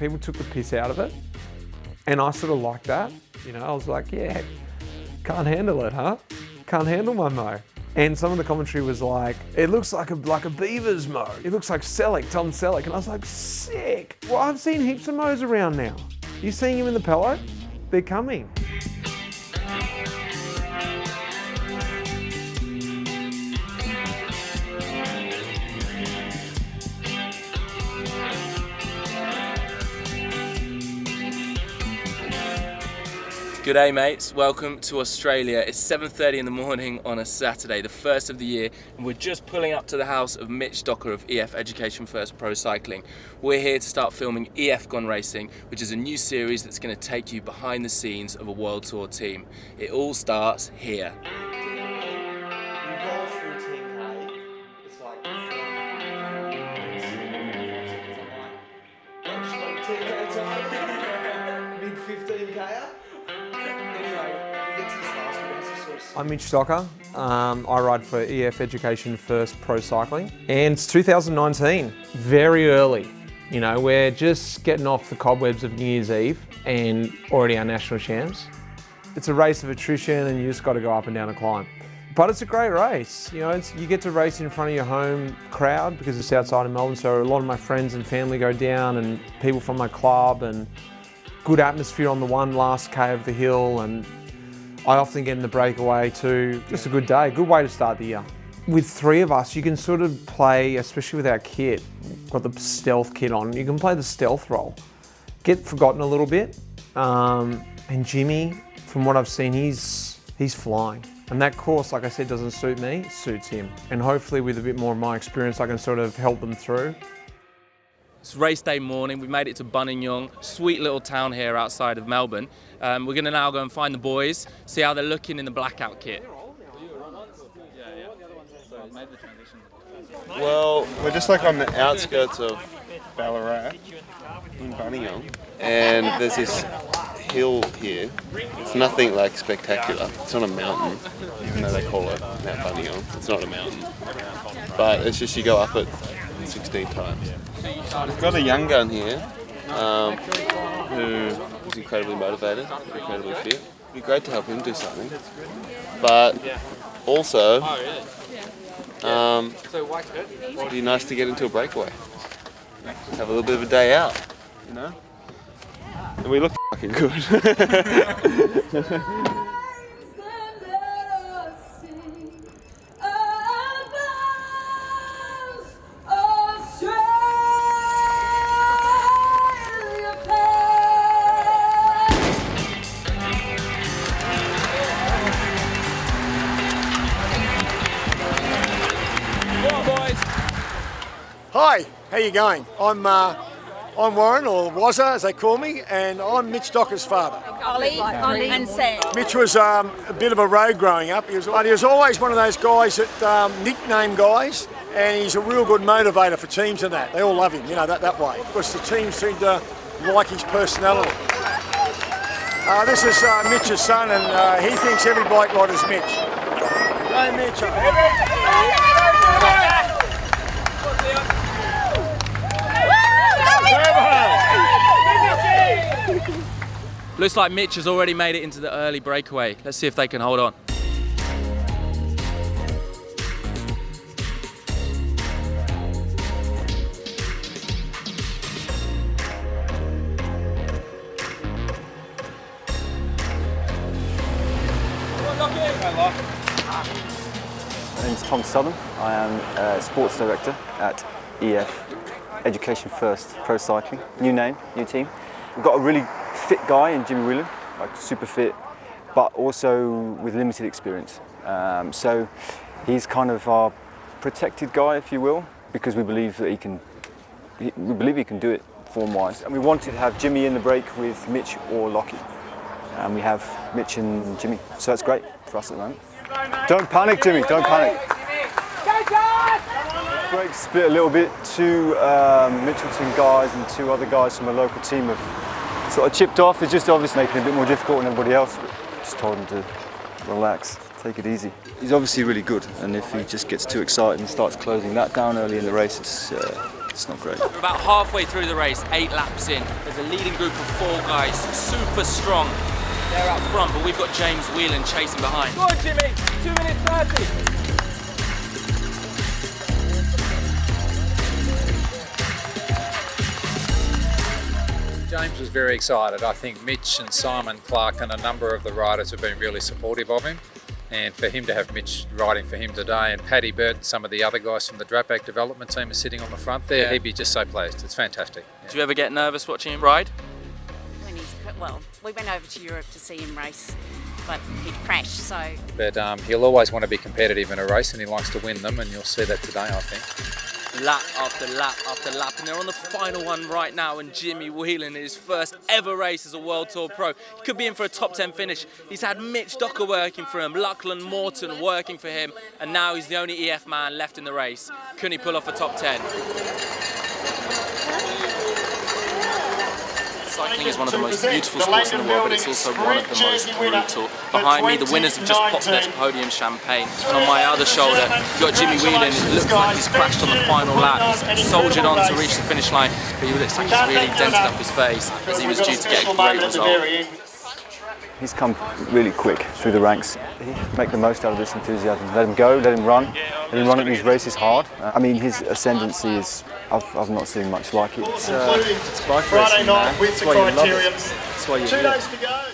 people took the piss out of it. And I sort of liked that. You know, I was like, yeah, can't handle it, huh? Can't handle my mo. And some of the commentary was like, it looks like a beaver's mo. It looks like Selleck, Tom Selleck. And I was like, sick. Well, I've seen heaps of mows around now. You seeing him in the pello? They're coming. G'day mates, welcome to Australia. It's 7:30 in the morning on a Saturday, the first of the year, and we're just pulling up to the house of Mitch Docker of EF Education First Pro Cycling. We're here to start filming EF Gone Racing, which is a new series that's going to take you behind the scenes of a World Tour team. It all starts here. I'm Mitch Docker. I ride for EF Education First Pro Cycling, and it's 2019, very early. You know, we're just getting off the cobwebs of New Year's Eve and already our national champs. It's a race of attrition and you just got to go up and down a climb. But it's a great race. You know, you get to race in front of your home crowd because it's outside of Melbourne, so a lot of my friends and family go down and people from my club, and good atmosphere on the one last K of the hill, and I often get in the breakaway too. Just a good day, good way to start the year. With three of us, you can sort of play, especially with our kit, got the stealth kit on, you can play the stealth role. Get forgotten a little bit. And Jimmy, from what I've seen, he's flying. And that course, like I said, doesn't suit me, it suits him. And hopefully with a bit more of my experience, I can sort of help them through. It's race day morning, we've made it to Buninyong, sweet little town here outside of Melbourne. We're going to now go and find the boys, see how they're looking in the blackout kit. Well, we're just like on the outskirts of Ballarat in Buninyong, and there's this hill here. It's nothing like spectacular. It's not a mountain, even though they call it Mount Buninyong. It's not a mountain, but it's just you go up it 16 times. We've got a young gun here who is incredibly motivated, incredibly fit. It'd be great to help him do something, but also it'd be nice to get into a breakaway, have a little bit of a day out, you know. And we look fucking good. Hi, how you going? I'm Warren, or Wazza as they call me, and I'm Mitch Docker's father. Ollie and Sam. Mitch was a bit of a rogue growing up. He was always one of those guys that nickname guys, and he's a real good motivator for teams and that. They all love him, you know, that way, because the team seem to like his personality. This is Mitch's son, and he thinks every bike rider's Mitch. Go Mitch. Looks like Mitch has already made it into the early breakaway. Let's see if they can hold on. My name is Tom Southern. I am a sports director at EF Education First Pro Cycling. New name, new team. We've got a really fit guy in Jude Whelan, like super fit, but also with limited experience. So he's kind of our protected guy, if you will, because we believe that he can do it form-wise. And we wanted to have Jimmy in the break with Mitch or Lockie. And we have Mitch and Jimmy, so that's great for us at the moment. Don't panic, Jimmy, don't panic. Break split a little bit. Two Mitchelton guys and two other guys from a local team have sort of chipped off. It's just obviously making it a bit more difficult than everybody else. Just told him to relax, take it easy. He's obviously really good, and if he just gets too excited and starts closing that down early in the race, it's not great. We're about halfway through the race, 8 laps in. There's a leading group of 4 guys, super strong. They're up front, but we've got James Whelan chasing behind. Go on, Jimmy, 2 minutes 30. James was very excited. I think Mitch and Simon Clark and a number of the riders have been really supportive of him. And for him to have Mitch riding for him today, and Paddy Bird and some of the other guys from the Drapac development team are sitting on the front there, he'd be just so pleased. It's fantastic. Yeah. Do you ever get nervous watching him ride? Well, we went over to Europe to see him race, but he'd crashed, so... But he'll always want to be competitive in a race, and he likes to win them, and you'll see that today, I think. Lap after lap after lap, and they're on the final one right now, and Jimmy Whelan, his first ever race as a World Tour Pro. He could be in for a top 10 finish. He's had Mitch Docker working for him, Lachlan Morton working for him, and now he's the only EF man left in the race. Couldn't he pull off a top 10? Cycling is one of the most beautiful sports in the world, but it's also one of the most brutal. Behind me, the winners have just popped their podium champagne. And on my other shoulder, you've got Jimmy Whelan. It looks like he's crashed on the final lap. He's soldiered on to reach the finish line, but he looks like he's really dented up his face as he was due to get a great result. He's come really quick through the ranks. Make the most out of this enthusiasm. Let him go, let him run at these races hard. I mean, his ascendancy is, I've not seen much like it. It's bike racing, man. That's why you love it. That's why you 2 days to go.